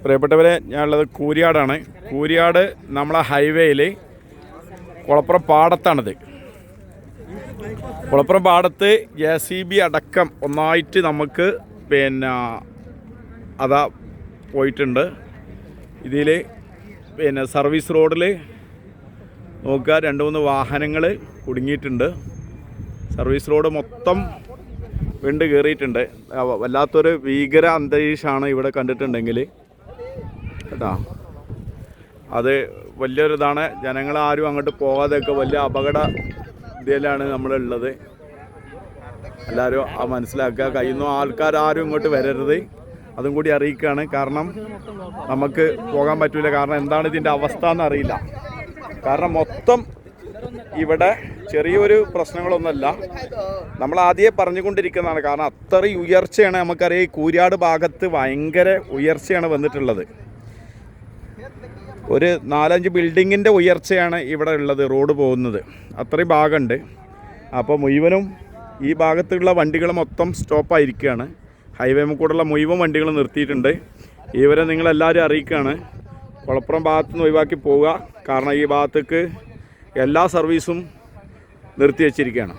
പ്രിയപ്പെട്ടവരെ, ഞാനുള്ളത് കൂരിയാടാണ്. കൂരിയാട് നമ്മളെ ഹൈവേയിൽ കുളപ്പുറം പാടത്താണിത്. കുളപ്പുറം പാടത്ത് JCB അടക്കം ഒന്നായിട്ട് നമുക്ക് അതാ പോയിട്ടുണ്ട്. ഇതിൽ സർവീസ് റോഡിൽ നോക്കുക, 2-3 വാഹനങ്ങൾ കുടുങ്ങിയിട്ടുണ്ട്. സർവീസ് റോഡ് മൊത്തം വിണ്ട് കയറിയിട്ടുണ്ട്. വല്ലാത്തൊരു ഭീകര അന്തരീക്ഷമാണ് ഇവിടെ കണ്ടിട്ടുണ്ടെങ്കിൽ കേട്ടോ. അത് വലിയൊരിതാണ്. ജനങ്ങളാരും അങ്ങോട്ട് പോകാതെയൊക്കെ വലിയ അപകട ഇതിലാണ് നമ്മളുള്ളത്. എല്ലാവരും മനസ്സിലാക്കുക. കഴിയുന്ന ആൾക്കാരും ഇങ്ങോട്ട് വരരുത്, അതും കൂടി അറിയിക്കുകയാണ്. കാരണം നമുക്ക് പോകാൻ പറ്റില്ല. കാരണം എന്താണ് ഇതിൻ്റെ അവസ്ഥ എന്നറിയില്ല. കാരണം മൊത്തം ഇവിടെ ചെറിയൊരു പ്രശ്നങ്ങളൊന്നുമല്ല, നമ്മൾ ആദ്യമേ പറഞ്ഞുകൊണ്ടിരിക്കുന്നതാണ്. കാരണം അത്രയും ഉയർച്ചയാണ്. നമുക്കറിയാം, ഈ കൂരിയാട് ഭാഗത്ത് ഭയങ്കര ഉയർച്ചയാണ് വന്നിട്ടുള്ളത്. ഒരു 4-5 ബിൽഡിങ്ങിൻ്റെ ഉയർച്ചയാണ് ഇവിടെ ഉള്ളത്, റോഡ് പോകുന്നത് അത്രയും ഭാഗമുണ്ട്. അപ്പോൾ മുഴുവനും ഈ ഭാഗത്തുള്ള വണ്ടികൾ മൊത്തം സ്റ്റോപ്പായിരിക്കുകയാണ്. ഹൈവേ കൂടെയുള്ള മുഴുവൻ വണ്ടികൾ നിർത്തിയിട്ടുണ്ട്. ഇവരെ നിങ്ങളെല്ലാവരും അറിയിക്കുകയാണ്, കുളപ്പുറം ഭാഗത്തു നിന്ന് ഒഴിവാക്കി പോവുക. കാരണം ഈ ഭാഗത്തേക്ക് എല്ലാ സർവീസും നിർത്തി വച്ചിരിക്കുകയാണ്.